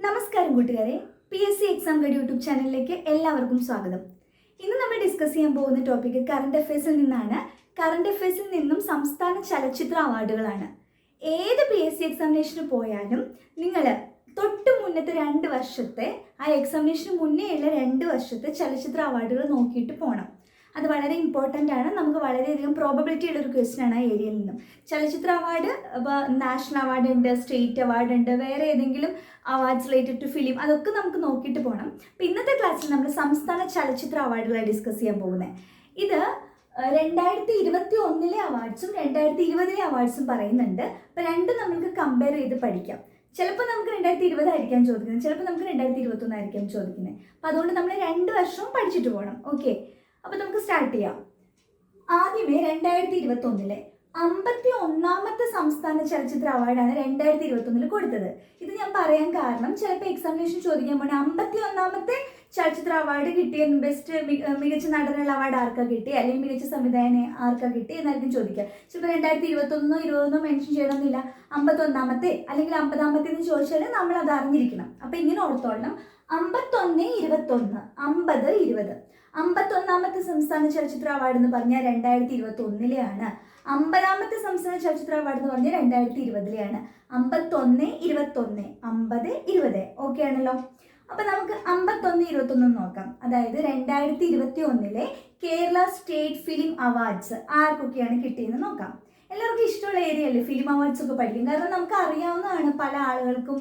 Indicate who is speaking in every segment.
Speaker 1: നമസ്കാരം കൂട്ടുകാരെ, PSC exam guide YouTube ചാനലിലേക്ക് എല്ലാവർക്കും സ്വാഗതം. ഇന്ന് നമ്മൾ ഡിസ്കസ് ചെയ്യാൻ പോകുന്ന ടോപ്പിക് കറണ്ട് അഫയേഴ്സിൽ നിന്നാണ്. കറണ്ട് അഫയേഴ്സിൽ നിന്നും സംസ്ഥാന ചലച്ചിത്ര അവാർഡുകളാണ്. ഏത് PSC എക്സാമിനേഷന് പോയാലും നിങ്ങൾ തൊട്ട് മുന്നത്തെ 2 വർഷത്തെ ആ എക്സാമിനേഷന് മുന്നേ ഉള്ള 2 വർഷത്തെ ചലച്ചിത്ര അവാർഡുകൾ നോക്കിയിട്ട് പോകണം. അത് വളരെ ഇമ്പോർട്ടൻ്റ് ആണ്. നമുക്ക് വളരെയധികം പ്രോബബിലിറ്റി ഉള്ളൊരു ക്വസ്റ്റ്യൻ ആണ് ആ ഏരിയയിൽ നിന്നും. ചലച്ചിത്ര അവാർഡ് ഇപ്പോൾ നാഷണൽ അവാർഡ് ഉണ്ട്, സ്റ്റേറ്റ് അവാർഡ് ഉണ്ട്, വേറെ ഏതെങ്കിലും അവാർഡ്സ് റിലേറ്റഡ് ടു ഫിലിം, അതൊക്കെ നമുക്ക് നോക്കിയിട്ട് പോകണം. അപ്പോൾ ഇന്നത്തെ ക്ലാസ്സിൽ നമ്മൾ സംസ്ഥാന ചലച്ചിത്ര അവാർഡുകളാണ് ഡിസ്കസ് ചെയ്യാൻ പോകുന്നത്. ഇത് 2021 അവാർഡ്സും 2020 അവാർഡ്സും പറയുന്നുണ്ട്. അപ്പോൾ രണ്ടും നമുക്ക് കമ്പയർ ചെയ്ത് പഠിക്കാം. ചിലപ്പോൾ നമുക്ക് 2020 ആയിരിക്കാം ചോദിക്കുന്നത്, ചിലപ്പോൾ നമുക്ക് 2021 ആയിരിക്കാം ചോദിക്കുന്നത്. അപ്പോൾ അതുകൊണ്ട് നമ്മൾ 2 വർഷവും പഠിച്ചിട്ട് പോകണം. ഓക്കെ, അപ്പോൾ നമുക്ക് സ്റ്റാർട്ട് ചെയ്യാം. ആദ്യമേ 2021 51ാമത്തെ സംസ്ഥാന ചലച്ചിത്ര അവാർഡാണ് 2021 കൊടുത്തത്. ഇത് ഞാൻ പറയാൻ കാരണം ചിലപ്പോൾ എക്സാമിനേഷൻ ചോദിക്കാൻ പോണേ 51ാമത്തെ ചലച്ചിത്ര അവാർഡ് കിട്ടിയ ബെസ്റ്റ് മികച്ച നടനുള്ള അവാർഡ് ആർക്കാ കിട്ടി, അല്ലെങ്കിൽ മികച്ച സംവിധായകനെ ആർക്കാ കിട്ടി എന്നായിരിക്കും ചോദിക്കുക. ചിലപ്പോൾ 2021 20 മെൻഷൻ ചെയ്യണമെന്നില്ല. 51ാമത്തെ അല്ലെങ്കിൽ 50ാമത്തെ എന്ന് ചോദിച്ചാൽ നമ്മൾ അത് അറിഞ്ഞിരിക്കണം. അപ്പോൾ ഇങ്ങനെ ഓർത്തോളണം: 51 21 50 20. 51ാമത്തെ സംസ്ഥാന ചലച്ചിത്ര അവാർഡ് എന്ന് പറഞ്ഞാൽ 2021 50ാമത്തെ സംസ്ഥാന ചലച്ചിത്ര അവാർഡ് എന്ന് പറഞ്ഞാൽ 2020 51 21 50 20. ഓക്കെ ആണല്ലോ. അപ്പൊ നമുക്ക് 51 21 നോക്കാം. അതായത് 2021 കേരള സ്റ്റേറ്റ് ഫിലിം അവാർഡ്സ് ആർക്കൊക്കെയാണ് കിട്ടിയെന്ന് നോക്കാം. എല്ലാവർക്കും ഇഷ്ടമുള്ള ഏരിയ അല്ലേ ഫിലിം അവാർഡ്സ് ഒക്കെ പഠിക്കും. കാരണം നമുക്ക് അറിയാവുന്നതാണ്, പല ആളുകൾക്കും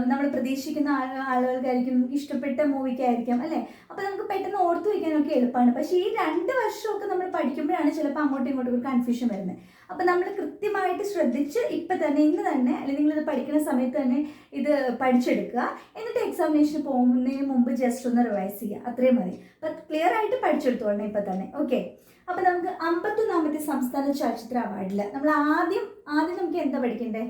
Speaker 1: നമ്മൾ പ്രതീക്ഷിക്കുന്ന ആളുകൾക്കായിരിക്കും ഇഷ്ടപ്പെട്ട മൂവിക്കായിരിക്കാം അല്ലേ. അപ്പോൾ നമുക്ക് പെട്ടെന്ന് ഓർത്ത് വയ്ക്കാനൊക്കെ എളുപ്പമാണ്. പക്ഷേ ഈ 2 വർഷമൊക്കെ നമ്മൾ പഠിക്കുമ്പോഴാണ് ചിലപ്പോൾ അങ്ങോട്ടും ഇങ്ങോട്ടും ഒരു കൺഫ്യൂഷൻ വരുന്നത്. അപ്പോൾ നമ്മൾ കൃത്യമായിട്ട് ശ്രദ്ധിച്ച് ഇപ്പം തന്നെ ഇന്ന് തന്നെ അല്ലെങ്കിൽ നിങ്ങളിത് പഠിക്കുന്ന സമയത്ത് തന്നെ ഇത് പഠിച്ചെടുക്കുക. എന്നിട്ട് എക്സാമിനേഷന് പോകുന്നതിന് മുമ്പ് ജസ്റ്റ് ഒന്ന് റിവൈസ് ചെയ്യുക, അത്രയും മതി. അപ്പം ക്ലിയർ ആയിട്ട് പഠിച്ചെടുത്തോളണം ഇപ്പം തന്നെ. ഓക്കെ, അപ്പം നമുക്ക് 51ാമത്തെ സംസ്ഥാന ചലച്ചിത്ര അവാർഡിൽ നമ്മൾ ആദ്യം നമുക്ക് എന്താ പഠിക്കണ്ടേ?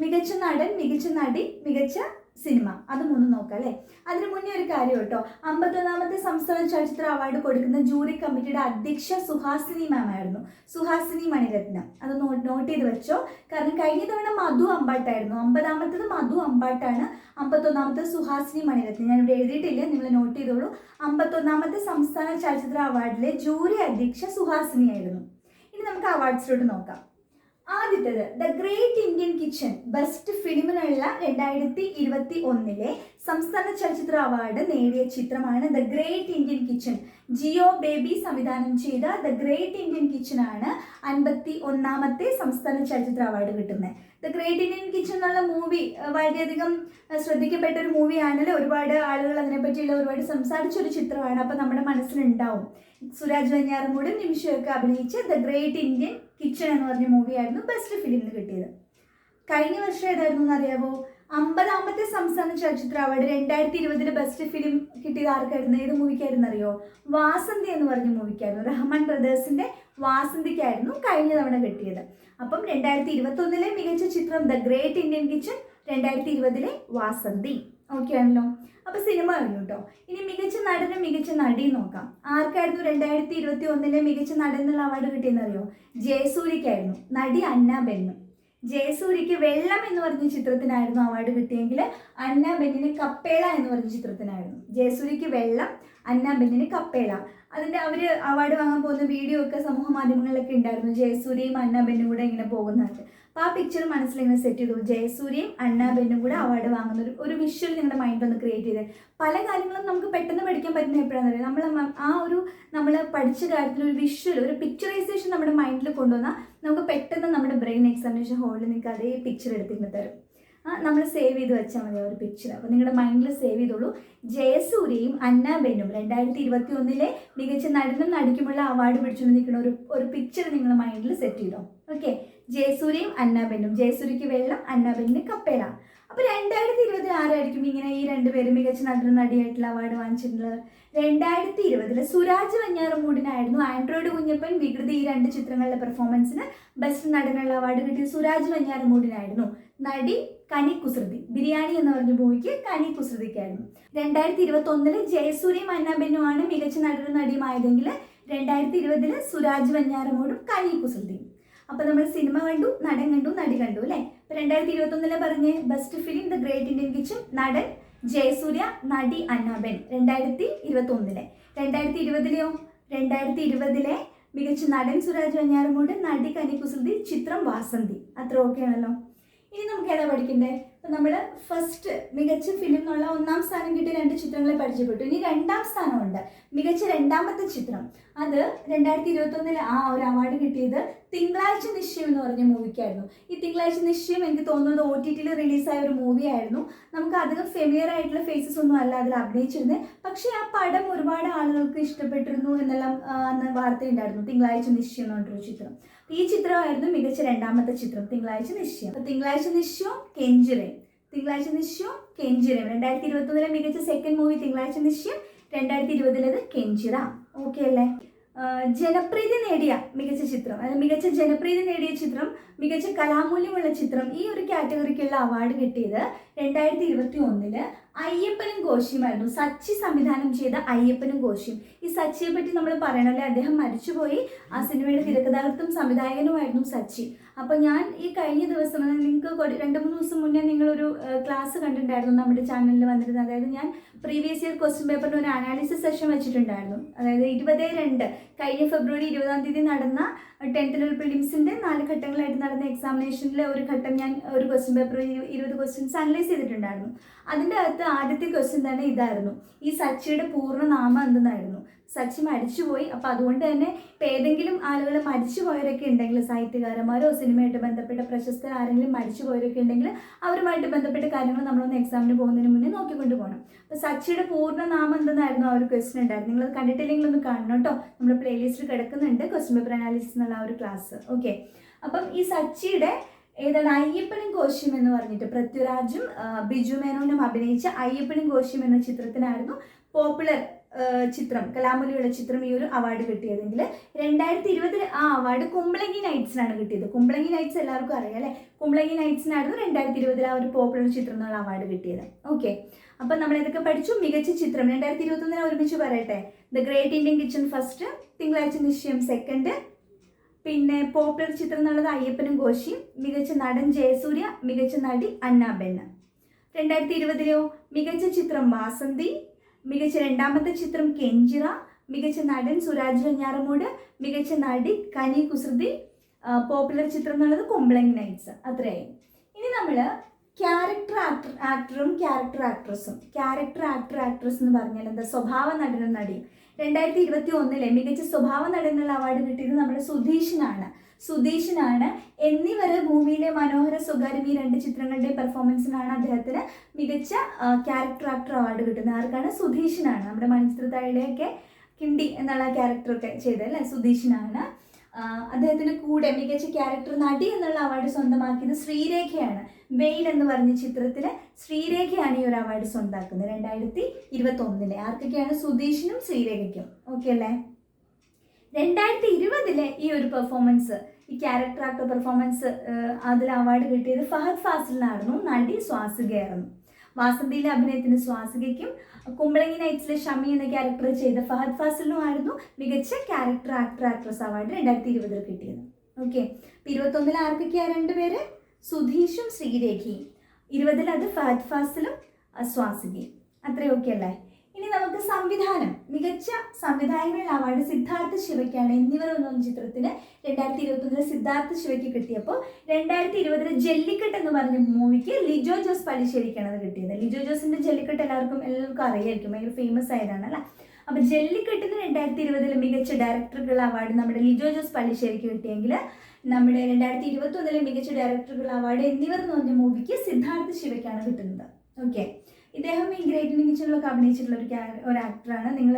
Speaker 1: മികച്ച നടൻ, മികച്ച നടി, മികച്ച സിനിമ, അത് 3 നോക്കാം അല്ലേ. അതിന് മുന്നേ ഒരു കാര്യം കേട്ടോ, 51ാമത്തെ സംസ്ഥാന ചലച്ചിത്ര അവാർഡ് കൊടുക്കുന്ന ജൂറി കമ്മിറ്റിയുടെ അധ്യക്ഷ സുഹാസിനി മാം ആയിരുന്നു, സുഹാസിനി മണിരത്നം. അത് നോട്ട് ചെയ്ത് വെച്ചോ. കാരണം കഴിഞ്ഞ തവണ മധു അമ്പാട്ടായിരുന്നു. 50ാമത്തത് മധു അമ്പാട്ടാണ്, 51ാമത്തെ സുഹാസിനി മണിരത്നം. ഞാൻ ഇവിടെ എഴുതിയിട്ടില്ല, നിങ്ങൾ നോട്ട് ചെയ്തോളൂ. 51ാമത്തെ സംസ്ഥാന ചലച്ചിത്ര അവാർഡിലെ ജൂറി അധ്യക്ഷ സുഹാസിനി ആയിരുന്നു. ഇനി നമുക്ക് അവാർഡ്സിലോട്ട് നോക്കാം. ആദ്യത്തേത് the great Indian kitchen best ഫിലിമിനുള്ള 2021 സംസ്ഥാന ചലച്ചിത്ര അവാർഡ് നേടിയ ചിത്രമാണ് the great Indian kitchen. Jeo Baby സംവിധാനം ചെയ്ത ദ ഗ്രേറ്റ് ഇന്ത്യൻ കിച്ചൺ ആണ് 51ാമത്തെ സംസ്ഥാന ചലച്ചിത്ര അവാർഡ് കിട്ടുന്നത്. ദ ഗ്രേറ്റ് ഇന്ത്യൻ കിച്ചൺ എന്നുള്ള മൂവി വളരെയധികം ശ്രദ്ധിക്കപ്പെട്ട ഒരു മൂവിയാണല്ലോ. ഒരുപാട് ആളുകൾ അതിനെപ്പറ്റിയുള്ള ഒരുപാട് സംസാരിച്ചൊരു ചിത്രമാണ്. അപ്പോൾ നമ്മുടെ മനസ്സിലുണ്ടാവും. സുരാജ് വെഞ്ഞാറമൂടും നിമിഷയൊക്കെ അഭിനയിച്ച് ദ ഗ്രേറ്റ് ഇന്ത്യൻ കിച്ചൺ എന്ന് പറഞ്ഞ മൂവിയായിരുന്നു ബെസ്റ്റ് ഫിലിമിന് കിട്ടിയത്. കഴിഞ്ഞ വർഷം ഏതായിരുന്നു എന്നറിയാമോ? 50ാമത്തെ സംസ്ഥാന ചലച്ചിത്ര അവാർഡ് 2020 ബെസ്റ്റ് ഫിലിം കിട്ടിയത് ആർക്കായിരുന്നു? ഏത് മൂവിക്കായിരുന്നു അറിയോ? വാസന്തി എന്ന് പറഞ്ഞ മൂവിക്കായിരുന്നു. റഹ്മാൻ ബ്രദേഴ്സിന്റെ വാസന്തിക്കായിരുന്നു കഴിഞ്ഞ തവണ കിട്ടിയത്. അപ്പം 2021 മികച്ച ചിത്രം the great Indian kitchen, 2020 Vasanthi. Okay ആണല്ലോ. അപ്പൊ സിനിമ കഴിഞ്ഞു കേട്ടോ. ഇനി മികച്ച നടനും മികച്ച നടിയും നോക്കാം. ആർക്കായിരുന്നു 2021 മികച്ച നടൻ എന്നുള്ള അവാർഡ് കിട്ടിയെന്നറിയോ? ജയസൂര്യക്കായിരുന്നു. നടി അന്ന ബെന്നു. ജയസൂര്യക്ക് വെള്ളം എന്ന് പറഞ്ഞ ചിത്രത്തിനായിരുന്നു അവാർഡ് കിട്ടിയെങ്കിൽ അന്ന ബെന്നിന് കപ്പേള എന്ന് പറഞ്ഞ ചിത്രത്തിനായിരുന്നു. ജയസൂര്യക്ക് വെള്ളം, അന്ന ബെന്നിന് കപ്പേള. അതിൻ്റെ അവർ അവാർഡ് വാങ്ങാൻ പോകുന്ന വീഡിയോ ഒക്കെ സമൂഹ മാധ്യമങ്ങളിലൊക്കെ ഉണ്ടായിരുന്നു. ജയസൂര്യയും അന്ന ബെന്നും കൂടെ ഇങ്ങനെ പോകുന്നുണ്ട്. അപ്പോൾ ആ പിക്ചർ മനസ്സിലിങ്ങനെ സെറ്റ് ചെയ്തു. ജയസൂര്യയും അന്ന ബെന്നും കൂടെ അവാർഡ് വാങ്ങുന്ന ഒരു വിഷ്വൽ നിങ്ങളുടെ മൈൻഡിൽ ഒന്ന് ക്രിയേറ്റ് ചെയ്ത്. പല കാര്യങ്ങളും നമുക്ക് പെട്ടെന്ന് പഠിക്കാൻ പറ്റുന്ന എപ്പോഴാണെന്ന് അറിയാം, നമ്മൾ പഠിച്ച കാര്യത്തിൽ ഒരു വിഷ്വൽ, ഒരു പിക്ചറൈസേഷൻ നമ്മുടെ മൈൻഡിൽ കൊണ്ടുവന്നാൽ നമുക്ക് പെട്ടെന്ന് നമ്മുടെ ബ്രെയിൻ എക്സാമിനേഷൻ ഹോളിൽ നിങ്ങൾക്ക് അതേ പിക്ചർ എടുത്തിട്ട് തരും. നമ്മൾ സേവ് ചെയ്ത് വെച്ചാൽ മതി ആ ഒരു പിക്ചർ. അപ്പോൾ നിങ്ങളുടെ മൈൻഡിൽ സേവ് ചെയ്തോളൂ. ജയസൂര്യയും അന്ന ബെന്നും 2021 മികച്ച നടനും നടിക്കുമുള്ള അവാർഡ് പിടിച്ചുകൊണ്ട് നിൽക്കുന്ന ഒരു പിക്ചർ നിങ്ങളുടെ മൈൻഡിൽ സെറ്റ് ചെയ്തോ. ഓക്കെ, ജയസൂര്യയും അന്ന ബെന്നും. ജയസൂര്യക്ക് വെള്ളം, അന്ന ബെന്നിന് കപ്പേള. അപ്പോൾ 2020 ആരായിരിക്കും ഇങ്ങനെ ഈ 2 പേരും മികച്ച നടനും നടിയായിട്ടുള്ള അവാർഡ് വാങ്ങിച്ചിട്ടുള്ളത്? 2020 സുരാജ് വെഞ്ഞാറമൂടിനായിരുന്നു. ആൻഡ്രോയിഡ് കുഞ്ഞപ്പൻ, വികൃതി, ഈ 2 ചിത്രങ്ങളിലെ പെർഫോമൻസിന് ബെസ്റ്റ് നടനുള്ള അവാർഡ് കിട്ടിയത് സുരാജ് വെഞ്ഞാറമൂടിനായിരുന്നു. നടി കനി കുസൃതി, ബിരിയാണി എന്ന് പറഞ്ഞ മൂവിക്ക് കനി കുസൃതിക്കായിരുന്നു. 2021 ജയസൂര്യയും അന്ന ബെന്നുമാണ് മികച്ച നടനും നടിയുമായതെങ്കിൽ 2020 സുരാജ് വെഞ്ഞാറമൂടും കനി കുസൃതിയും. അപ്പോൾ നമ്മൾ സിനിമ കണ്ടു, നടൻ കണ്ടു, നടി കണ്ടു അല്ലേ. ഇപ്പൊ 2021 പറഞ്ഞ് best film the great Indian kitchen, നടൻ ജയസൂര്യ, നടി അന്നാബെൻ. 2021. 2020 2020 മികച്ച നടൻ സുരാജ് വെഞ്ഞാറമൂട്, നടി കനി കുസൃതി, ചിത്രം വാസന്തി. അത്ര ഓക്കെ ആണല്ലോ. ഇനി നമുക്ക് ഏതാ പഠിക്കണ്ടേ? ഇപ്പൊ നമ്മൾ ഫസ്റ്റ് മികച്ച ഫിലിം എന്നുള്ള 1ാം സ്ഥാനം കിട്ടിയ 2 ചിത്രങ്ങളെ പരിചയപ്പെട്ടു. ഇനി 2ാം സ്ഥാനമുണ്ട്, മികച്ച 2ാമത്തെ ചിത്രം. അത് 2021 ആ ഒരു അവാർഡ് കിട്ടിയത് തിങ്കളാഴ്ച നിശ്ചയം എന്ന് പറഞ്ഞ മൂവിക്കായിരുന്നു. ഈ തിങ്കളാഴ്ച നിശ്ചയം എനിക്ക് തോന്നുന്നത് OTT റിലീസായ ഒരു മൂവി ആയിരുന്നു. നമുക്ക് അധികം ഫെമിലിയർ ആയിട്ടുള്ള ഫേസസ് ഒന്നും അല്ല അതിൽ അഭിനയിച്ചിരുന്നത്. പക്ഷേ ആ പടം ഒരുപാട് ആളുകൾക്ക് ഇഷ്ടപ്പെട്ടിരുന്നു എന്നെല്ലാം അന്ന് വാർത്തയുണ്ടായിരുന്നു. തിങ്കളാഴ്ച നിശ്ചയം എന്ന് പറഞ്ഞൊരു ചിത്രം. ഈ ചിത്രമായിരുന്നു മികച്ച 2ാമത്തെ ചിത്രം, തിങ്കളാഴ്ച നിശ്ചയം. തിങ്കളാഴ്ച നിശ്ചയം, കെഞ്ചിറയും. തിങ്കളാഴ്ച നിശ്ചയം, കെഞ്ചിറയും. 2021 മികച്ച സെക്കൻഡ് മൂവി തിങ്കളാഴ്ച നിശ്ചയം, 2020 കെഞ്ചിറ. ഓക്കെ അല്ലേ? ജനപ്രീതി നേടിയ മികച്ച ചിത്രം, അതായത് മികച്ച ജനപ്രീതി നേടിയ ചിത്രം, മികച്ച കലാമൂല്യമുള്ള ചിത്രം, ഈ ഒരു കാറ്റഗറിക്കുള്ള അവാർഡ് കിട്ടിയത് 2021 അയ്യപ്പനും കോശിയുമായിരുന്നു. സച്ചി സംവിധാനം ചെയ്ത അയ്യപ്പനും കോശിയും. ഈ സച്ചിയെ പറ്റി നമ്മൾ പറയണല്ലേ, അദ്ദേഹം മരിച്ചുപോയി. ആ സിനിമയുടെ തിരക്കഥാകൃത്തും സംവിധായകനുമായിരുന്നു സച്ചി. അപ്പോൾ ഞാൻ ഈ കഴിഞ്ഞ ദിവസം, നിങ്ങൾക്ക് 2-3 ദിവസം മുന്നേ നിങ്ങളൊരു ക്ലാസ് കണ്ടിട്ടുണ്ടായിരുന്നു നമ്മുടെ ചാനലിൽ വന്നിരുന്നത്. അതായത് ഞാൻ പ്രീവിയസ് ഇയർ ക്വസ്റ്റ്യൻ പേപ്പറിന് ഒരു അനാലിസിസ് സെഷൻ വെച്ചിട്ടുണ്ടായിരുന്നു. അതായത് 22 കഴിഞ്ഞ ഫെബ്രുവരി 20 നടന്ന 10th ലെവൽ പ്രിലിംസിൻ്റെ 4 ഘട്ടങ്ങളായിട്ട് നടന്ന എക്സാമിനേഷനിലെ ഒരു ഘട്ടം ഞാൻ ഒരു ക്വസ്റ്റ്യൻ പേപ്പർ 20 ക്വസ്റ്റ്യൻസ് അനലൈസ് ചെയ്തിട്ടുണ്ടായിരുന്നു. അതിൻ്റെ അകത്ത് ആദ്യത്തെ ക്വസ്റ്റ്യൻ തന്നെ ഇതായിരുന്നു, ഈ സച്ചിയുടെ പൂർണ്ണ നാമം എന്തെന്നായിരുന്നു. സച്ചി മരിച്ചുപോയി. അപ്പോൾ അതുകൊണ്ട് തന്നെ ഇപ്പം ഏതെങ്കിലും ആളുകൾ മരിച്ചുപോയവരൊക്കെ ഉണ്ടെങ്കിൽ, സാഹിത്യകാരന്മാരോ സിനിമയായിട്ട് ബന്ധപ്പെട്ട പ്രശസ്തർ ആരെങ്കിലും മരിച്ചുപോയവരൊക്കെ ഉണ്ടെങ്കിൽ അവരുമായിട്ട് ബന്ധപ്പെട്ട കാര്യങ്ങൾ നമ്മളൊന്ന് എക്സാമിന് പോകുന്നതിന് മുന്നേ നോക്കിക്കൊണ്ട് പോകണം. അപ്പോൾ സച്ചിയുടെ പൂർണ്ണ നാമം എന്തെന്നായിരുന്നു ആ ഒരു ക്വസ്റ്റ്യൻ ഉണ്ടായിരുന്നു. നിങ്ങളത് കണ്ടിട്ടില്ലെങ്കിൽ ഒന്ന് കാണണം കേട്ടോ. നമ്മുടെ പ്ലേലിസ്റ്റിൽ കിടക്കുന്നുണ്ട് ക്വസ്റ്റ്യൻ പേപ്പർ അനാലിസിസ് എന്നുള്ള ആ ഒരു ക്ലാസ്. ഓക്കെ. അപ്പം ഈ സച്ചിയുടെ ഏതാണ് അയ്യപ്പനും കോശിയും എന്ന് പറഞ്ഞിട്ട് പൃഥ്വിരാജും ബിജു മേനോനും അഭിനയിച്ച അയ്യപ്പനും കോശിയും എന്ന ചിത്രത്തിനായിരുന്നു പോപ്പുലർ ചിത്രം, കലാമൂല്യമുള്ള ചിത്രം ഈ ഒരു അവാർഡ് കിട്ടിയതെങ്കിൽ 2020 ആ അവാർഡ് കുമ്പളങ്ങി നൈറ്റ്സിനാണ് കിട്ടിയത്. കുമ്പളങ്ങി നൈറ്റ്സ് എല്ലാവർക്കും അറിയാം അല്ലേ? കുമ്പളങ്ങി നൈറ്റ്സിനായിരുന്നു 2020 ആ ഒരു പോപ്പുലർ ചിത്രം എന്നുള്ള അവാർഡ് കിട്ടിയത്. ഓക്കെ. അപ്പം നമ്മൾ ഇതൊക്കെ പഠിച്ചു. മികച്ച ചിത്രം 2021 ഒരുമിച്ച് പറയട്ടെ. The great Indian kitchen first, തിങ്കളാഴ്ച നിശ്ചയം സെക്കൻഡ്, പിന്നെ പോപ്പുലർ ചിത്രം എന്നുള്ളത് അയ്യപ്പനും കോശിയും, മികച്ച നടൻ ജയസൂര്യ, മികച്ച നടി അന്നാബെൻ. 2020 മികച്ച ചിത്രം വാസന്തി, മികച്ച 2ാമത്തെ ചിത്രം കെഞ്ചിറ, മികച്ച നടൻ സുരാജ് വെഞ്ഞാറമൂട്, മികച്ച നടി കനി കുസൃതി, പോപ്പുലർ ചിത്രം എന്നുള്ളത് കുമ്പളങ്ങി നൈറ്റ്സ്. അത്രയായി. ഇനി നമ്മൾ ക്യാരക്ടർ ആക്ടറും ക്യാരക്ടർ ആക്ട്രസും. ക്യാരക്ടർ ആക്ട്രസ് എന്ന് പറഞ്ഞാൽ എന്താ? സ്വഭാവ നടനും നടിയും. 2021 മികച്ച സ്വഭാവ നടനുള്ള അവാർഡ് കിട്ടിയത് നമ്മുടെ സുധീഷിനാണ്. എന്നിവർ ഭൂമിയിലെ മനോഹര സ്വകാര്യം ഈ 2 ചിത്രങ്ങളുടെ പെർഫോമൻസിനാണ് അദ്ദേഹത്തിന് മികച്ച ക്യാരക്ടർ ആക്ടർ അവാർഡ് കിട്ടുന്നത്. ആർക്കാണ്? സുധീഷിനാണ്. നമ്മുടെ മണിച്ചിത്രത്താഴിലെയൊക്കെ കിണ്ടി എന്നുള്ള ക്യാരക്ടറൊക്കെ ചെയ്തല്ലേ, സുധീഷിനാണ്. അദ്ദേഹത്തിന് കൂടെ മികച്ച ക്യാരക്ടർ നടി എന്നുള്ള അവാർഡ് സ്വന്തമാക്കിയത് ശ്രീരേഖയാണ്. വെയിൽ എന്ന് പറഞ്ഞ ചിത്രത്തിൽ ശ്രീരേഖയാണ് ഈ ഒരു അവാർഡ് സ്വന്തമാക്കുന്നത് 2021. ആർക്കൊക്കെയാണ്? സുധീഷിനും ശ്രീരേഖയ്ക്കും. ഓക്കെ അല്ലേ? 2020 ഈ ഒരു പെർഫോമൻസ്, ഈ ക്യാരക്ടർ ആക്ടർ പെർഫോമൻസ്, അതിൽ അവാർഡ് കിട്ടിയത് ഫഹദ് ഫാസിലിനായിരുന്നു. നടി സ്വാസികയായിരുന്നു. വാസന്തിയിലെ അഭിനയത്തിന് സ്വാസികയ്ക്കും, കുമ്പളങ്ങി നൈറ്റ്സിലെ ഷമി എന്ന ക്യാരക്ടർ ചെയ്ത ഫഹദ് ഫാസിലിനുമായിരുന്നു മികച്ച ക്യാരക്ടർ ആക്ട്രസ് അവാർഡ് 2020 കിട്ടിയത്. ഓക്കെ. 2021 ആർക്കൊക്കെയാണ്? 2 പേര്, സുധീഷും ശ്രീരേഖയും. 20 അത് ഫഹദ് ഫാസിലും സ്വാസികയും. അത്രയും ഓക്കെ അല്ലേ? ഇനി നമുക്ക് സംവിധാനം, മികച്ച സംവിധായകനുള്ള അവാർഡ് സിദ്ധാർത്ഥ ശിവയ്ക്കാണ്. എന്നിവർ ഒന്നും ചിത്രത്തിന് 2021 സിദ്ധാർത്ഥ ശിവയ്ക്ക് കിട്ടിയപ്പോൾ 2020 ജല്ലിക്കെട്ട് എന്ന് പറഞ്ഞ മൂവിക്ക് ലിജോ ജോസ് പല്ലിശ്ശേരിക്കാണ് അത് കിട്ടിയത്. ലിജോ ജോസിന്റെ ജല്ലിക്കെട്ട് എല്ലാവർക്കും അറിയായിരിക്കും, ഭയങ്കര ഫേമസ് ആയതാണ് അല്ലേ? അപ്പോൾ ജല്ലിക്കെട്ടിന് 2020 മികച്ച ഡയറക്ടർക്കുള്ള അവാർഡ് നമ്മുടെ ലിജോ ജോസ് പല്ലിശ്ശേരിക്ക് കിട്ടിയെങ്കിൽ നമ്മുടെ 2021 മികച്ച ഡയറക്ടർക്കുള്ള അവാർഡ് എന്നിവർ എന്ന് പറഞ്ഞ മൂവിക്ക് സിദ്ധാർത്ഥ ശിവയ്ക്കാണ് കിട്ടുന്നത്. ഓക്കെ. ഇദ്ദേഹം ഈ ഗ്രേറ്റ് ഇന്ത്യൻ കിച്ചണിലൊക്കെ അഭിനയിച്ചിട്ടുള്ള ഒരു ആക്ടറാണ്. നിങ്ങൾ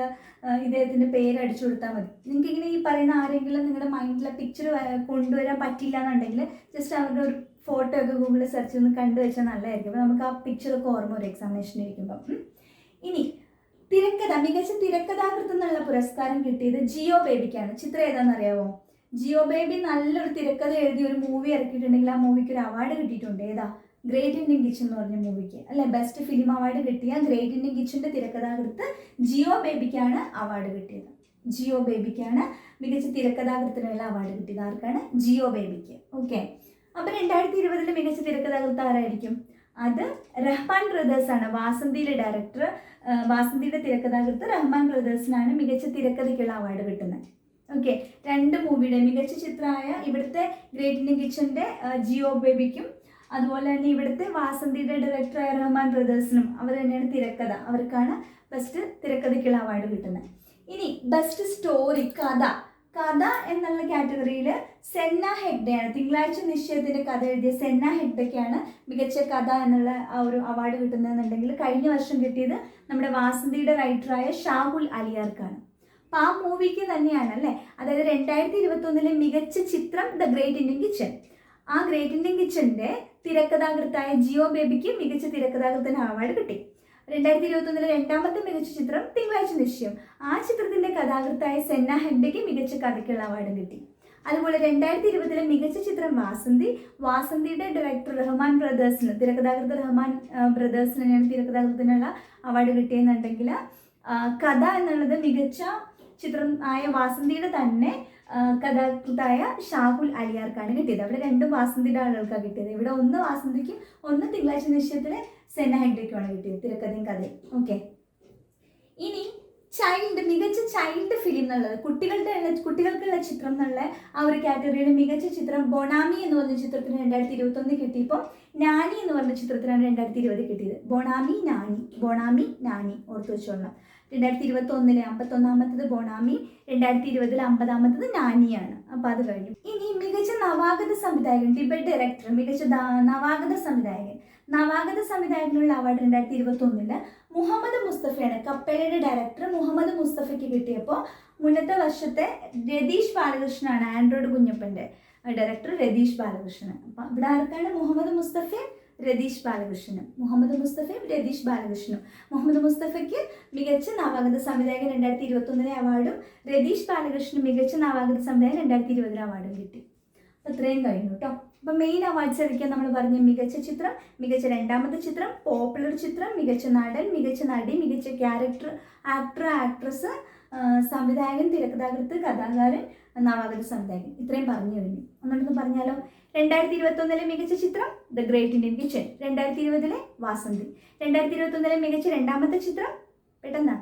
Speaker 1: ഇദ്ദേഹത്തിൻ്റെ പേര് അടിച്ചു കൊടുത്താൽ മതി. നിങ്ങൾക്ക് ഇങ്ങനെ ഈ പറയുന്ന ആരെങ്കിലും നിങ്ങളുടെ മൈൻഡിലെ പിക്ചർ കൊണ്ടുവരാൻ പറ്റില്ല എന്നുണ്ടെങ്കിൽ ജസ്റ്റ് അവരുടെ ഒരു ഫോട്ടോ ഒക്കെ ഗൂഗിളിൽ സെർച്ച് ചെയ്ത് കണ്ടു വെച്ചാൽ നല്ലതായിരിക്കും. അപ്പോൾ നമുക്ക് ആ പിക്ചറൊക്കെ ഓർമ്മ വരും എക്സാമിനേഷൻ ഇരിക്കുമ്പം. ഇനി തിരക്കഥ, മികച്ച തിരക്കഥാകൃത്ത് എന്നുള്ള പുരസ്കാരം കിട്ടിയത് ജിയോ ബേബിക്കാണ്. ചിത്രം ഏതാണെന്ന് അറിയാമോ? ജിയോ ബേബി നല്ലൊരു തിരക്കഥ എഴുതി ഒരു മൂവി ഇറക്കിയിട്ടുണ്ടെങ്കിൽ ആ മൂവിക്ക് ഒരു അവാർഡ് കിട്ടിയിട്ടുണ്ട്. ഏതാ? ഗ്രേറ്റ് ഇന്ത്യൻ കിച്ചൺ എന്ന് പറഞ്ഞ മൂവിക്ക് അല്ലെ, ബെസ്റ്റ് ഫിലിം അവാർഡ് കിട്ടിയ ഗ്രേറ്റ് ഇന്ത്യൻ കിച്ചൻ്റെ തിരക്കഥാകൃത്ത് ജിയോ ബേബിക്കാണ് അവാർഡ് കിട്ടിയത്. ജിയോ ബേബിക്കാണ് മികച്ച തിരക്കഥാകൃത്തിനുള്ള അവാർഡ് കിട്ടിയത്. ആർക്കാണ്? ജിയോ ബേബിക്ക്. ഓക്കെ. അപ്പോൾ 2020 മികച്ച തിരക്കഥാകൃത്ത് ആരായിരിക്കും? അത് റഹ്മാൻ ബ്രദേഴ്സാണ്. വാസന്തിയിലെ ഡയറക്ടർ, വാസന്തിയുടെ തിരക്കഥാകൃത്ത് റഹ്മാൻ ബ്രദേഴ്സിനാണ് മികച്ച തിരക്കഥയ്ക്കുള്ള അവാർഡ് കിട്ടുന്നത്. ഓക്കെ, 2 മൂവിയുടെ മികച്ച ചിത്രമായ ഇവിടുത്തെ ഗ്രേറ്റ് ഇന്ത്യൻ കിച്ചൻ്റെ ജിയോ ബേബിക്കും അതുപോലെ തന്നെ ഇവിടുത്തെ വാസന്തിയുടെ ഡയറക്ടറായ റഹ്മാൻ ബ്രദേഴ്സിനും അവർ തന്നെയാണ് തിരക്കഥ, അവർക്കാണ് ബെസ്റ്റ് തിരക്കഥയ്ക്കുള്ള അവാർഡ് കിട്ടുന്നത്. ഇനി ബെസ്റ്റ് സ്റ്റോറി, കഥ എന്നുള്ള കാറ്റഗറിയിൽ സെന്ന ഹെഗ്ഡെയാണ്. തിങ്കളാഴ്ച നിശ്ചയത്തിൻ്റെ കഥ എഴുതിയ സെന്ന ഹെഗ്ഡയ്ക്കാണ് മികച്ച കഥ എന്നുള്ള ആ ഒരു അവാർഡ് കിട്ടുന്നതെന്നുണ്ടെങ്കിൽ കഴിഞ്ഞ വർഷം കിട്ടിയത് നമ്മുടെ വാസന്തിയുടെ റൈറ്ററായ ഷാഹുൽ അലിയാർക്കാണ്. അപ്പോൾ ആ മൂവിക്ക് തന്നെയാണ് അല്ലേ, അതായത് 2021 മികച്ച ചിത്രം ദ ഗ്രേറ്റ് ഇന്ത്യൻ കിച്ചൺ. ആ ഗ്രേറ്റ് ഇന്ത്യൻ കിച്ചൻ്റെ തിരക്കഥാകൃത്തായ ജിയോ ബേബിക്ക് മികച്ച തിരക്കഥാകൃത്തിന് അവാർഡ് കിട്ടി. 2021 രണ്ടാമത്തെ മികച്ച ചിത്രം തിങ്കളാഴ്ച നിശ്ചയം. ആ ചിത്രത്തിൻ്റെ കഥാകൃത്തായ സെന്ന ഹെഗ്ഡയ്ക്ക് മികച്ച കഥയ്ക്കുള്ള അവാർഡും കിട്ടി. അതുപോലെ 2020 മികച്ച ചിത്രം വാസന്തിയുടെ ഡയറക്ടർ റഹ്മാൻ ബ്രദേഴ്സിന്, തിരക്കഥാകൃത്ത് റഹ്മാൻ ബ്രദേഴ്സിനാണ് തിരക്കഥാകൃത്തിനുള്ള അവാർഡ് കിട്ടിയെന്നുണ്ടെങ്കിൽ കഥ എന്നുള്ളത് മികച്ച ചിത്രം ആയ വാസന്തിയുടെ തന്നെ കഥാകൃത്തായ ഷാഹുൽ അലിയാർക്കാണ് കിട്ടിയത്. അവിടെ 2 വാസന്തിയുടെ ആളുകൾക്കാണ് കിട്ടിയത്. ഇവിടെ 1 വാസന്തിക്കും 1 തിങ്കളാഴ്ച നിശ്ചയത്തിലെ സെന്ന ഹെഗ്ഡയ്ക്കുമാണ് കിട്ടിയത്, തിരക്കഥയും കഥയും. ഓക്കെ, ഇനി മികച്ച ചൈൽഡ് ഫിലിം എന്നുള്ളത് കുട്ടികൾക്കുള്ള ചിത്രം എന്നുള്ള ആ ഒരു കാറ്റഗറിയുടെ മികച്ച ചിത്രം ബൊണാമി എന്ന് പറഞ്ഞ ചിത്രത്തിന് 2021 കിട്ടിയപ്പോൾ നാനി എന്ന് പറഞ്ഞ ചിത്രത്തിനാണ് 2020 കിട്ടിയത്. ബൊണാമി നാനി ഓർത്ത് വെച്ചോളണം. 2021 51ാമത്തത് ബൊണാമി, 2020 50ാമത്തത് നാനിയാണ്. അപ്പോൾ അത് കഴിഞ്ഞു. ഇനി മികച്ച നവാഗത സംവിധായകൻ, ടിബറ്റ് ഡയറക്ടർ, മികച്ച നവാഗത സംവിധായകനുള്ള അവാർഡ് 2021 മുഹമ്മദ് മുസ്തഫയാണ്. കപ്പേലയുടെ ഡയറക്ടർ മുഹമ്മദ് മുസ്തഫയ്ക്ക് കിട്ടിയപ്പോൾ മുന്നത്തെ വർഷത്തെ രതീഷ് ബാലകൃഷ്ണനാണ്, ആൻഡ്രോയിഡ് കുഞ്ഞപ്പൻ്റെ ഡയറക്ടർ രതീഷ് ബാലകൃഷ്ണൻ. അപ്പം ഇവിടെ ആർക്കാണ്? മുഹമ്മദ് മുസ്തഫയും രതീഷ് ബാലകൃഷ്ണനും. മുഹമ്മദ് മുസ്തഫയ്ക്ക് മികച്ച നവാഗത സംവിധായകൻ 2021 അവാർഡും രതീഷ് ബാലകൃഷ്ണൻ മികച്ച നവാഗത സംവിധായകൻ 2020 അവാർഡും കിട്ടി. അപ്പോൾ ഇത്രയും കഴിഞ്ഞു കേട്ടോ. അപ്പോൾ മെയിൻ അവാർഡ്സ് ഏതൊക്കെയാണ് നമ്മൾ പറഞ്ഞ? മികച്ച ചിത്രം, മികച്ച രണ്ടാമത്തെ ചിത്രം, പോപ്പുലർ ചിത്രം, മികച്ച നടൻ, മികച്ച നടി, മികച്ച ക്യാരക്ടർ, ആക്ട്രസ്, സംവിധായകൻ, തിരക്കഥാകൃത്ത്, കഥാകാരൻ, നവാഗത സംവിധായകൻ. ഇത്രയും പറഞ്ഞു കഴിഞ്ഞു. ഒന്നുകൊണ്ടൊന്ന് പറഞ്ഞാലോ? 2021 മികച്ച ചിത്രം the great Indian kitchen, 2020 Vasanthi, 2021 മികച്ച രണ്ടാമത്തെ ചിത്രം പെട്ടെന്ന്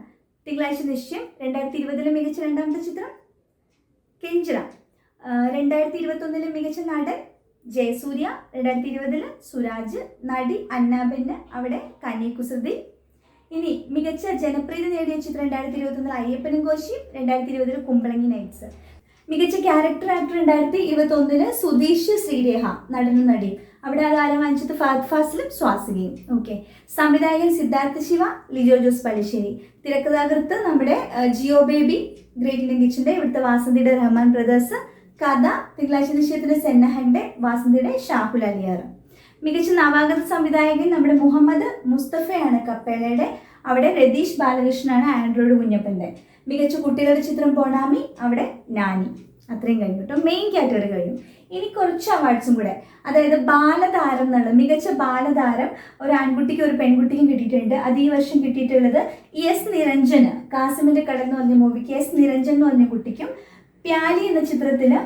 Speaker 1: തിങ്കളാഴ്ച നിശ്ചയം, 2020 മികച്ച രണ്ടാമത്തെ ചിത്രം കെഞ്ചിറ, 2021 മികച്ച നടൻ ജയസൂര്യ, 2020 സുരാജ്, നടി അന്നാബെന്ന്, അവിടെ കനി കുസൃതി. ഇനി മികച്ച ജനപ്രീതി നേടിയ ചിത്രം 2021 അയ്യപ്പനും കോശിയും, 2020 കുമ്പളങ്ങി നൈറ്റ്സ്. മികച്ച ക്യാരക്ടർ ആക്ടർ 2021 സുധീഷ് ശ്രീരേഖ, നടനും നടിയും. അവിടെ അതാരം വാങ്ങിച്ചത് ഫഹദ് ഫാസിലും സ്വാസികയും. ഓക്കെ, സംവിധായകൻ സിദ്ധാർത്ഥ ശിവ, ലിജോ ജോസ് പള്ളിശ്ശേരി. തിരക്കഥാകൃത്ത് നമ്മുടെ ജിയോ ബേബി, ഗ്രേറ്റ് ഇന്ത്യൻ കിച്ചൻ്റെ ഇവിടുത്തെ വാസന്തിയുടെ റഹ്മാൻ ബ്രദേഴ്സ്. കഥ തിങ്കളാഴ്ച നിശ്ചയത്തിൻ്റെ സെന്ന ഹെഗ്ഡെ, വാസന്തിയുടെ ഷാഹുൽ അലിയാർ. മികച്ച നവാഗത സംവിധായകൻ നമ്മുടെ മുഹമ്മദ് മുസ്തഫയാണ്, കപ്പേളയുടെ. അവിടെ രതീഷ് ബാലകൃഷ്ണനാണ്, ആൻഡ്രോയിഡ് കുഞ്ഞപ്പൻ്റെ. മികച്ച കുട്ടികളുടെ ചിത്രം ബൊണാമി, അവിടെ നാനി. അത്രയും കഴിഞ്ഞു കേട്ടോ. മെയിൻ കാറ്റഗറി കഴിഞ്ഞു. ഇനി കുറച്ച് അവാർഡ്സും കൂടെ, അതായത് ബാലതാരം എന്നുള്ള മികച്ച ബാലതാരം ഒരു ആൺകുട്ടിക്കും ഒരു പെൺകുട്ടിക്കും കിട്ടിയിട്ടുണ്ട്. അത് ഈ വർഷം കിട്ടിയിട്ടുള്ളത് എസ് നിരഞ്ജന്, കാസിമിൻ്റെ കടൽ എന്ന് പറഞ്ഞ മൂവിക്ക് എസ് നിരഞ്ജൻ എന്ന് പറഞ്ഞ കുട്ടിക്കും, പ്യാലി എന്ന ചിത്രത്തിന്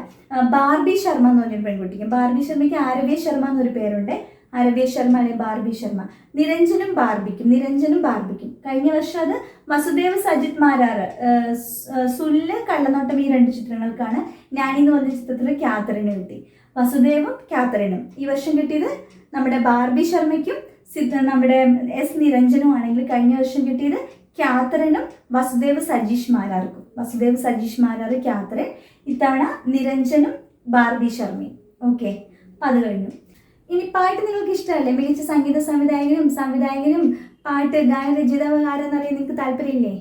Speaker 1: ബാർബി ശർമ്മ എന്ന് പറഞ്ഞൊരു പെൺകുട്ടിക്കും. ബാർബി ശർമ്മയ്ക്ക് ആരവ്യ ശർമ്മ എന്നൊരു പേരുണ്ട്, ആരവ്യ ശർമ്മ അല്ലെങ്കിൽ ബാർബി ശർമ്മ. നിരഞ്ജനും ബാർബിക്കും. കഴിഞ്ഞ വർഷം അത് വസുദേവ് സജിത് മാരാർ, സുല്ല്, കള്ളനോട്ടം, ഈ 2 ചിത്രങ്ങൾക്കാണ്. നാനി എന്ന് പറഞ്ഞ ചിത്രത്തിൽ ക്യാത്തറിന് കിട്ടി. വസുദേവും ക്യാത്തറിനും. ഈ വർഷം കിട്ടിയത് നമ്മുടെ ബാർബി ശർമ്മയ്ക്കും നമ്മുടെ എസ് നിരഞ്ജനും ആണെങ്കിൽ കഴിഞ്ഞ വർഷം കിട്ടിയത് ക്യാത്തറിനും വസുദേവ് സജീഷ് മാരാർ ക്യാത്തറിൻ. ഇത്തവണ നിരഞ്ജനും ബാർബി ശർമ്മയും. ഓക്കെ, അപ്പം അത് കഴിഞ്ഞു. ഇനി പാട്ട് നിങ്ങൾക്ക് ഇഷ്ടമല്ലേ? മികച്ച സംഗീത സംവിധായകനും പാട്ട് ഗാന രചയിതാവാരെന്നറിയാൻ നിങ്ങൾക്ക് താല്പര്യമില്ലേ?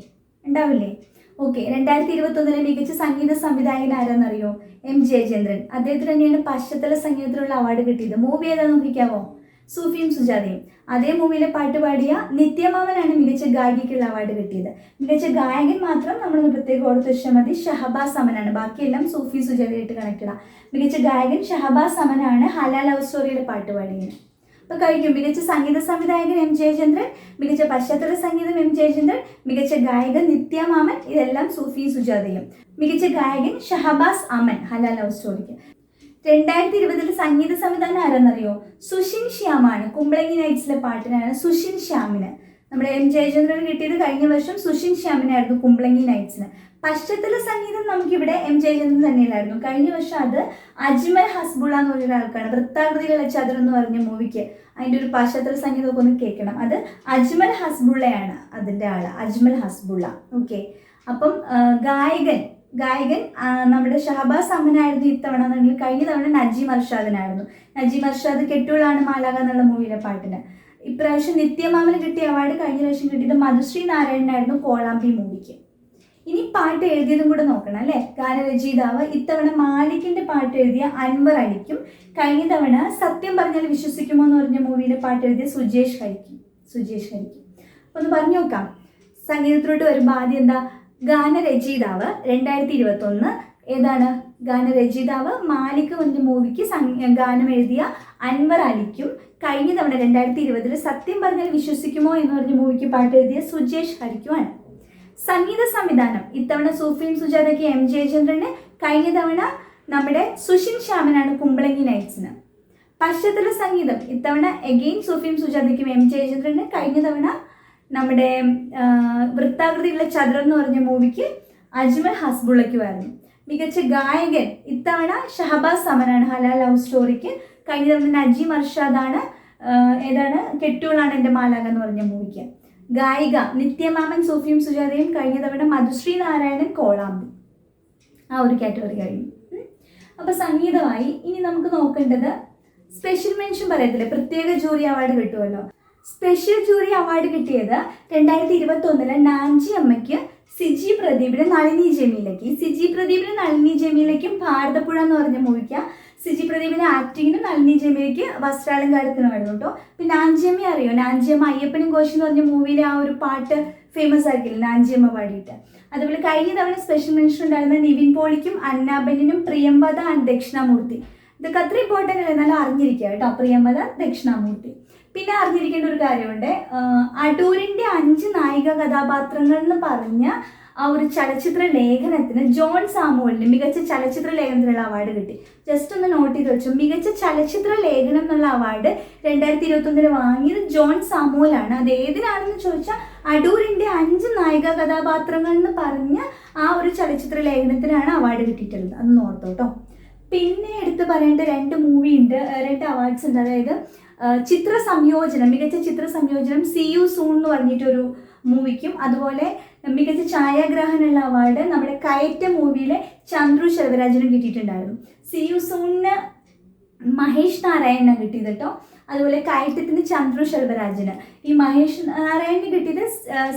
Speaker 1: ഉണ്ടാവില്ലേ? ഓക്കെ, 2021 മികച്ച സംഗീത സംവിധായകൻ ആരാന്നറിയോ? എം ജയചന്ദ്രൻ. അദ്ദേഹത്തിന് തന്നെയാണ് പശ്ചാത്തല സംഗീതത്തിലുള്ള അവാർഡ് കിട്ടിയത്. മൂവി ഏതാ നോക്കിക്കാവോ? സൂഫിയും സുജാതയും. അതേ മൂവിയിലെ പാട്ട് പാടിയ നിത്യമാമനാണ് മികച്ച ഗായികയ്ക്കുള്ള അവാർഡ് കിട്ടിയത്. മികച്ച ഗായകൻ മാത്രം നമ്മളൊന്ന് പ്രത്യേകം ഓർത്ത് വെച്ചാൽ മതി, ഷഹബാസ് അമനാണ്. ബാക്കിയെല്ലാം സൂഫി സുജാതയായിട്ട് കണക്റ്റഡാണ്. മികച്ച ഗായകൻ ഷഹബാസ് അമനാണ്, ഹലാ ലവ് സ്റ്റോറിയിലെ പാട്ട് പാടിയത്. അപ്പോൾ കഴിക്കും. മികച്ച സംഗീത സംവിധായകൻ എം ജയചന്ദ്രൻ, മികച്ച പശ്ചാത്തല സംഗീതം എം ജയചന്ദ്രൻ, മികച്ച ഗായകൻ നിത്യമാമൻ, ഇതെല്ലാം സൂഫി സുജാതയും. മികച്ച ഗായകൻ ഷഹബാസ് അമൻ, ഹലാ ലവ് സ്റ്റോറിക്ക്. 2020 സംഗീത സംവിധാനം ആരെന്നറിയോ? സുഷിൻ ശ്യാമാണ്. കുമ്പളങ്ങി നൈറ്റ്സിലെ പാട്ടിനാണ് സുഷിൻ ശ്യാമിന്. നമ്മുടെ എം ജയചന്ദ്രന് കിട്ടിയത് കഴിഞ്ഞ വർഷം സുഷിൻ ശ്യാമിനായിരുന്നു കുമ്പളങ്ങി നൈറ്റ്സിന്. പശ്ചാത്തല സംഗീതം നമുക്കിവിടെ എം ജയചന്ദ്രൻ തന്നെയല്ലായിരുന്നു. കഴിഞ്ഞ വർഷം അത് അജ്മൽ ഹസ്ബുള്ള എന്ന് പറഞ്ഞൊരാൾക്കാണ്. വൃത്താകൃതിയിലുള്ള ചതുരം എന്ന് പറഞ്ഞ മൂവിക്ക് അതിൻ്റെ ഒരു പശ്ചാത്തല സംഗീതമൊക്കെ ഒന്ന് കേൾക്കണം. അത് അജ്മൽ ഹസ്ബുള്ളയാണ് അതിൻ്റെ ആള്, അജ്മൽ ഹസ്ബുള്ള. ഓക്കെ. അപ്പം ഗായകൻ നമ്മുടെ ഷഹബാസ് അമനായിരുന്നു ഇത്തവണ എന്നുണ്ടെങ്കിൽ കഴിഞ്ഞ തവണ നജീം അർഷാദിനായിരുന്നു. നജീം അർഷാദ് കെട്ടുകളാണ് മാലാക എന്നുള്ള മൂവിയിലെ പാട്ടിന്. ഇപ്രാവശ്യം നിത്യമാമന് കിട്ടിയ അവാർഡ് കഴിഞ്ഞ പ്രാവശ്യം കിട്ടിയത് മധുശ്രീ നാരായണനായിരുന്നു കോളാമ്പി മൂവിക്ക്. ഇനി പാട്ട് എഴുതിയതും കൂടെ നോക്കണം അല്ലേ. ഗാനരചയിതാവ് ഇത്തവണ മാലിക്കിന്റെ പാട്ട് എഴുതിയ അൻവർ അലിക്കും കഴിഞ്ഞ തവണ സത്യം പറഞ്ഞാൽ വിശ്വസിക്കുമോ എന്ന് പറഞ്ഞ മൂവിയിലെ പാട്ട് എഴുതിയ സുജേഷ് ഹരിക്കും. ഒന്ന് പറഞ്ഞു നോക്കാം. സംഗീതത്തിലോട്ട് വരുമ്പോൾ ആദ്യം എന്താ? ഗാനരചയിതാവ് 2021 ഏതാണ്? ഗാനരചയിതാവ് മാലിക് എന്ന മൂവിക്ക് ഗാനം എഴുതിയ അൻവർ അലിക്കും കഴിഞ്ഞ തവണ 2020 സത്യം പറഞ്ഞാൽ വിശ്വസിക്കുമോ എന്ന് പറഞ്ഞ മൂവിക്ക് പാട്ട് എഴുതിയ സുജേഷ് ഹരിക്കുമാണ്. സംഗീത സംവിധാനം ഇത്തവണ സൂഫിയും സുജാതയ്ക്ക് എം ജയചന്ദ്രന്, കഴിഞ്ഞ തവണ നമ്മുടെ സുഷിൻ ശ്യാമനാണ് കുമ്പളങ്ങി നൈറ്റ്സിന്. പശ്ചാത്തല സംഗീതം ഇത്തവണ എഗെയിൻ സൂഫിയും സുജാതയ്ക്കും എം ജയചന്ദ്രന്, കഴിഞ്ഞ തവണ നമ്മുടെ വൃത്താകൃതിയുള്ള ചതുരം എന്ന് പറഞ്ഞ മൂവിക്ക് അജ്മൽ ഹസ്ബുള്ളയ്ക്കുമായിരുന്നു. മികച്ച ഗായകൻ ഇത്തവണ ഷഹബാസ് അമനാണ് ഹലാൽ ലവ് സ്റ്റോറിക്ക്, കഴിഞ്ഞ തവണ നജീം അർഷാദാണ് ഏതാണ് കെട്ടുകളാണ് എൻ്റെ മാലാക എന്ന് പറഞ്ഞ മൂവിക്ക്. ഗായിക നിത്യമാമൻ സൂഫിയും സുജാതയും, കഴിഞ്ഞ തവണ മധുശ്രീ നാരായണൻ കോളാമ്പി. ആ ഒരു കാറ്റഗറി കഴിഞ്ഞു. അപ്പോൾ സംഗീതമായി. ഇനി നമുക്ക് നോക്കേണ്ടത് സ്പെഷ്യൽ മെൻഷൻ പറയത്തില്ലേ, പ്രത്യേക ജൂറി അവാർഡ് കിട്ടുമല്ലോ. സ്പെഷ്യൽ ജൂറി അവാർഡ് കിട്ടിയത് 2021 നാഞ്ചി അമ്മയ്ക്ക്, സിജി പ്രദീപിന്, നളിനി ജമീലയ്ക്കും ഭാരതപ്പുഴ എന്ന് പറഞ്ഞ മൂവിക്ക്. സിജി പ്രദീപിന് ആക്ടിങ്ങിനും നളിനി ജമീലയ്ക്ക് വസ്ത്രാലങ്കാരത്തിനുമായിരുന്നു കേട്ടോ. പിന്നെ നാഞ്ചിയമ്മ അറിയോ? നാഞ്ചിയമ്മ അയ്യപ്പനും കോശി എന്ന് പറഞ്ഞ മൂവിയിലെ ആ ഒരു പാട്ട് ഫേമസ് ആക്കിയില്ല നാഞ്ചിയമ്മ പാടിയിട്ട്. അതുപോലെ കഴിഞ്ഞ തവണ സ്പെഷ്യൽ മെൻഷൻ ഉണ്ടായിരുന്ന നിവിൻ പോളിക്കും അന്നാബെന്നിനും പ്രിയംവദ ആൻഡ് ദക്ഷിണാമൂർത്തി. ഇതൊക്കെ അത്ര ഇമ്പോർട്ടൻ്റ് അല്ല, എന്നാലും അറിഞ്ഞിരിക്കുക കേട്ടോ. പ്രിയംവദ, ദക്ഷിണാമൂർത്തി. പിന്നെ അറിഞ്ഞിരിക്കേണ്ട ഒരു കാര്യമുണ്ട്, അടൂരിൻ്റെ 5 നായിക കഥാപാത്രങ്ങൾ എന്ന് പറഞ്ഞ ആ ഒരു ചലച്ചിത്ര ലേഖനത്തിന് ജോൺ സാമുവലിന് മികച്ച ചലച്ചിത്ര ലേഖനത്തിനുള്ള അവാർഡ് കിട്ടി. ജസ്റ്റ് ഒന്ന് നോട്ട് ചെയ്ത് വെച്ചു. മികച്ച ചലച്ചിത്ര ലേഖനം എന്നുള്ള അവാർഡ് 2021 വാങ്ങിയത് ജോൺ സാമുവലാണ്. അത് ഏതിനാണെന്ന് ചോദിച്ചാൽ അടൂരിൻ്റെ 5 നായിക കഥാപാത്രങ്ങൾ എന്ന് പറഞ്ഞ ആ ഒരു ചലച്ചിത്ര ലേഖനത്തിനാണ് അവാർഡ് കിട്ടിയിട്ടുള്ളത്. അതൊന്ന് ഓർത്തോട്ടോ. പിന്നെ എടുത്ത് പറയേണ്ട 2 മൂവി ഉണ്ട്, 2 അവാർഡ്സ് ഉണ്ട്. അതായത് ചിത്ര സംയോജനം, മികച്ച ചിത്ര സംയോജനം സീ യു സൂൺ എന്ന് പറഞ്ഞിട്ടൊരു മൂവിക്കും, അതുപോലെ മികച്ച ഛായാഗ്രാഹനുള്ള അവാർഡ് നമ്മുടെ കയറ്റ മൂവിയിലെ ചന്ദ്രു ശെൽവരാജിനും കിട്ടിയിട്ടുണ്ടായിരുന്നു. സീ യു സൂണിന് മഹേഷ് നാരായണനാണ് കിട്ടിയത് കേട്ടോ. അതുപോലെ കയറ്റത്തിന് ചന്ദ്രു ശെൽവരാജിന്. ഈ മഹേഷ് നാരായണന് കിട്ടിയത്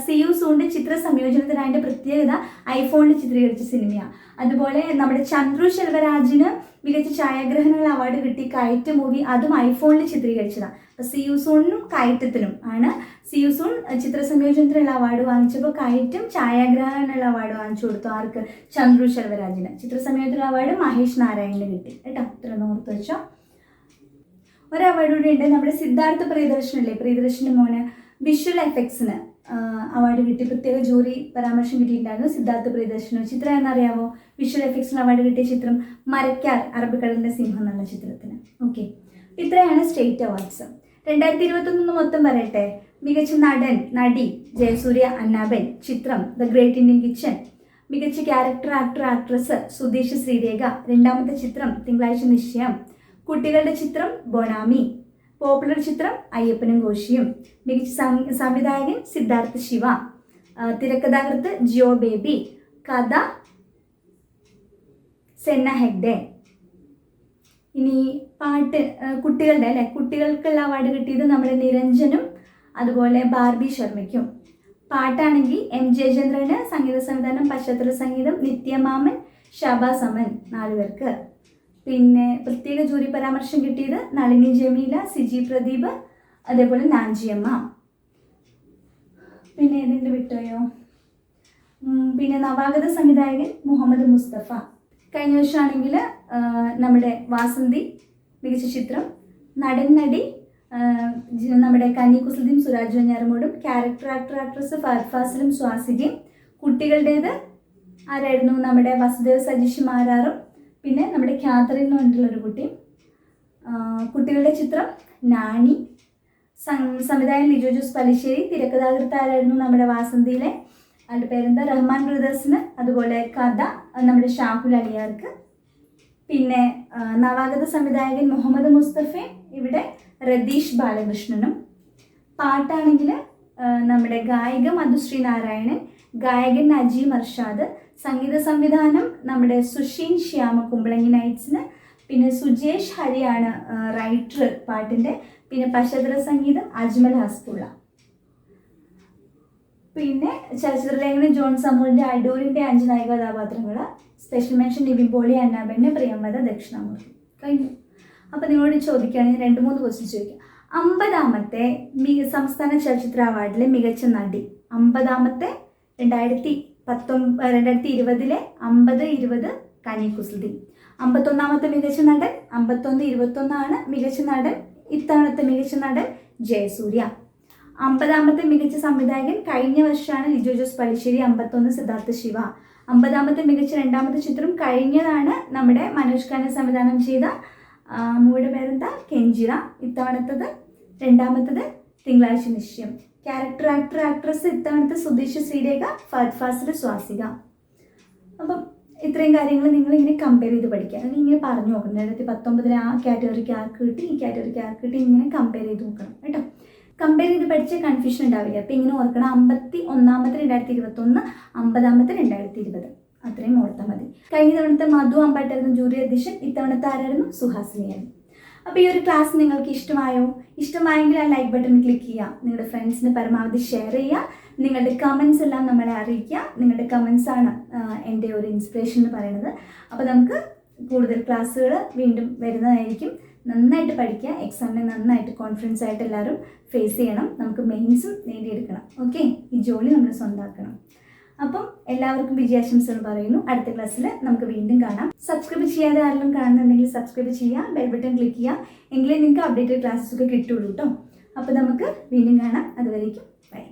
Speaker 1: സീ യു സൂണിൻ്റെ ചിത്ര സംയോജനത്തിന്. അതിൻ്റെ പ്രത്യേകത ഐഫോണിൽ ചിത്രീകരിച്ച സിനിമയാണ്. അതുപോലെ നമ്മുടെ ചന്ദ്രു ശെൽവരാജിന് മികച്ച ഛായാഗ്രഹണമുള്ള അവാർഡ് കിട്ടി കയറ്റ മൂവി, അതും ഐഫോണിൽ ചിത്രീകരിച്ചതാണ്. അപ്പോൾ സീ യു സൂണിനും കയറ്റത്തിനും ആണ്. സീ യു സൂൺ ചിത്ര സംയോജനത്തിനുള്ള അവാർഡ് വാങ്ങിച്ചപ്പോൾ കയറ്റം ഛായാഗ്രഹണമുള്ള അവാർഡ് വാങ്ങിച്ചു കൊടുത്തു. ആർക്ക്? ചന്ദ്രു ശെൽവരാജിന്. ചിത്ര സംയോജന അവാർഡ് മഹേഷ് നാരായണന് കിട്ടി കേട്ടോ. ഇത്ര ഓർത്ത് വെച്ചോ. ഒരു അവാർഡ് കൂടി ഉണ്ട്, നമ്മുടെ സിദ്ധാർത്ഥ പ്രിയദർശനല്ലേ, പ്രിയദർശൻ്റെ മോന് വിഷ്വൽ എഫക്ട്സിന് അവാർഡ് കിട്ടി. പ്രത്യേക ജൂറി പരാമർശം കിട്ടിയിട്ടുണ്ടായിരുന്നു സിദ്ധാർത്ഥ പ്രിയദർശന്. ചിത്രം എന്നറിയാമോ? വിഷ്വൽ എഫക്ട്സിന് അവാർഡ് കിട്ടിയ ചിത്രം മരക്കാർ, അറബിക്കടലിൻ്റെ സിംഹം എന്നുള്ള ചിത്രത്തിന്. ഓക്കെ, ഇത്രയാണ് സ്റ്റേറ്റ് അവാർഡ്സ്. 2021 മൊത്തം പറയട്ടെ. മികച്ച നടൻ, നടി ജയസൂര്യ, അന്നാബെൻ. ചിത്രം ദ ഗ്രേറ്റ് ഇന്ത്യൻ കിച്ചൺ. മികച്ച character, actor, actress Sudheesh Sreerekha. രണ്ടാമത്തെ ചിത്രം തിങ്കളാഴ്ച നിശ്ചയം. കുട്ടികളുടെ ചിത്രം ബൊണാമി. പോപ്പുലർ ചിത്രം അയ്യപ്പനും കോശിയും. മികച്ച സംവിധായകൻ സിദ്ധാർത്ഥ ശിവ. തിരക്കഥാകൃത്ത് ജിയോ ബേബി. കഥ സെന്ന ഹെഗ്ഡെ. ഇനി പാട്ട് കുട്ടികളുടെ അല്ലേ, കുട്ടികൾക്കുള്ള അവാർഡ് കിട്ടിയത് നമ്മുടെ നിരഞ്ജനും അതുപോലെ ബാർബി ശർമ്മയ്ക്കും. പാട്ടാണെങ്കിൽ എം ജയചന്ദ്രന്, സംഗീത സംവിധാനം പശ്ചാത്തല സംഗീതം നിത്യമാമൻ, ഷഹബാസ് അമൻ, 4 പേർക്ക്. പിന്നെ പ്രത്യേക ജൂറി പരാമർശം കിട്ടിയത് നളിനി ജമീല, സിജി പ്രദീപ്, അതേപോലെ നാഞ്ചിയമ്മ. പിന്നെ ഏതെങ്കിലും വിട്ടോയോ? പിന്നെ നവാഗത സംവിധായകൻ മുഹമ്മദ് മുസ്തഫ. കഴിഞ്ഞ വർഷമാണെങ്കിൽ നമ്മുടെ വാസന്തി മികച്ച ചിത്രം. നടൻ, നടി നമ്മുടെ കന്നി കുസൃതിയും സുരാജ് വെഞ്ഞാറമൂടും. ക്യാരക്ടർ, ആക്ടർ, ആക്ട്രസ് ഫഹദ് ഫാസിലും സ്വാസികയും. കുട്ടികളുടേത് ആരായിരുന്നു? നമ്മുടെ വസുദേവ് സജീഷ് മാരാറും പിന്നെ നമ്മുടെ ക്യാതറിൻ എന്ന് പറഞ്ഞിട്ടുള്ളൊരു കുട്ടി. കുട്ടികളുടെ ചിത്രം നാണി. സംവിധായകൻ ലിജോ ജോസ് പല്ലിശ്ശേരി. തിരക്കഥാകൃത്താരായിരുന്നു നമ്മുടെ വാസന്തിയിലെ അതിൻ്റെ പേരെന്താ റഹ്മാൻ ബ്രദേഴ്സിന്. അതുപോലെ കഥ നമ്മുടെ ഷാഹുൽ അലിയാർക്ക്. പിന്നെ നവാഗത സംവിധായകൻ മുഹമ്മദ് മുസ്തഫയും ഇവിടെ രതീഷ് ബാലകൃഷ്ണനും. പാട്ടാണെങ്കിൽ നമ്മുടെ ഗായിക മധുശ്രീ നാരായണൻ, ഗായകൻ നജീം അർഷാദ്. സംഗീത സംവിധാനം നമ്മുടെ സുഷീൻ ശ്യാമ കുമ്പളങ്ങി നൈറ്റ്സിന്. പിന്നെ സുജേഷ് ഹരിയാണ് റൈറ്റർ പാട്ടിൻ്റെ. പിന്നെ പശ്ചാത്തല സംഗീതം അജ്മൽ ഹസ്ബുള്ള. പിന്നെ ചലച്ചിത്രലേഖനം ജോൺ സമൂലിൻ്റെ അടൂരിൻ്റെ 5 നായിക കഥാപാത്രങ്ങൾ. സ്പെഷ്യൽ മെൻഷൻ നിവിൻ പോളി, അന്നാബെന്നെ, പ്രിയംവദ, ദക്ഷിണാമൂർത്തി. കഴിഞ്ഞു. അപ്പോൾ നിങ്ങളോട് ചോദിക്കുകയാണെങ്കിൽ 2-3 ക്വസ്റ്റ്യൻ ചോദിക്കാം. 50ാമത്തെ സംസ്ഥാന ചലച്ചിത്ര അവാർഡിലെ മികച്ച നടി. 50ാമത്തെ 2020 50-20 കനി കുസൃതി. 51ാമത്തെ മികച്ച നടൻ 51-21 മികച്ച നടൻ. ഇത്തവണത്തെ മികച്ച നടൻ ജയസൂര്യ. 50ാമത്തെ മികച്ച സംവിധായകൻ കഴിഞ്ഞ വർഷമാണ് ലിജോ ജോസ് പല്ലിശ്ശേരി. 51 സിദ്ധാർത്ഥ ശിവ. 50ാമത്തെ മികച്ച രണ്ടാമത്തെ ചിത്രം കഴിഞ്ഞതാണ് നമ്മുടെ മനോജ് ഖാന സംവിധാനം ചെയ്ത മൂവിയുടെ പേരെന്താ കെഞ്ചിറ. ഇത്തവണത്തത് രണ്ടാമത്തത് തിങ്കളാഴ്ച നിശ്ചയം. ക്യാരക്ടർ ആക്ടർ ആക്ട്രസ് ഇത്തവണത്തെ സുധീഷ് ശ്രീരേഖ, ഫഹദ് ഫാസിൽ, സ്വാസിക. അപ്പം ഇത്രയും കാര്യങ്ങൾ നിങ്ങളിങ്ങനെ കമ്പയർ ചെയ്ത് പഠിക്കുക. അല്ലെങ്കിൽ ഇങ്ങനെ പറഞ്ഞു നോക്കണം 2019 ആ കാറ്റഗറിക്ക് ആർക്ക് കിട്ടി, ഈ കാറ്റഗറിക്ക് ആർക്ക് കിട്ടി, ഇങ്ങനെ കമ്പയർ ചെയ്ത് നോക്കണം കേട്ടോ. കമ്പയർ ചെയ്ത് പഠിച്ച കൺഫ്യൂഷൻ ഉണ്ടാവില്ല. അപ്പോൾ ഇങ്ങനെ ഓർക്കണം. 51ാമത്തെ 2021, 50ാമത്തെ 2020. അത്രയും ഓർത്താൽ മതി. കഴിഞ്ഞ തവണത്തെ മധു അമ്പാട്ടായിരുന്നു ജൂറി അധ്യക്ഷൻ. ഇത്തവണത്തെ ആരായിരുന്നു? സുഹാസിനിയായിരുന്നു. അപ്പോൾ ഈ ഒരു ക്ലാസ് നിങ്ങൾക്ക് ഇഷ്ടമായോ? ഇഷ്ടമായെങ്കിൽ ആ ലൈക്ക് ബട്ടൺ ക്ലിക്ക് ചെയ്യുക. നിങ്ങളുടെ ഫ്രണ്ട്സിന് പരമാവധി ഷെയർ ചെയ്യുക. നിങ്ങളുടെ കമൻസ് എല്ലാം നമ്മളെ അറിയിക്കുക. നിങ്ങളുടെ കമൻസാണ് എൻ്റെ ഒരു ഇൻസ്പിറേഷൻ എന്ന് പറയുന്നത്. അപ്പോൾ നമുക്ക് കൂടുതൽ ക്ലാസ്സുകൾ വീണ്ടും വരുന്നതായിരിക്കും. നന്നായിട്ട് പഠിക്കുക. എക്സാമിനെ നന്നായിട്ട് കോൺഫിഡൻസ് ആയിട്ട് എല്ലാവരും ഫേസ് ചെയ്യണം. നമുക്ക് മെയിൻസും നേടിയെടുക്കണം. ഓക്കെ, ഈ ജോലി നമ്മൾ സ്വന്തമാക്കണം. അപ്പം എല്ലാവർക്കും വിജയാശംസകൾ പറയുന്നു. അടുത്ത ക്ലാസ്സിൽ നമുക്ക് വീണ്ടും കാണാം. സബ്സ്ക്രൈബ് ചെയ്യാതെ ആരെങ്കിലും കാണുന്നുണ്ടെങ്കിൽ സബ്സ്ക്രൈബ് ചെയ്യുക, ബെൽ ബട്ടൺ ക്ലിക്ക് ചെയ്യുക. എങ്കിലേ നിങ്ങൾക്ക് അപ്ഡേറ്റഡ് ക്ലാസ്സസ് ഒക്കെ കിട്ടുള്ളൂ കേട്ടോ. അപ്പോൾ നമുക്ക് വീണ്ടും കാണാം. അതുവരേക്കും ബൈ.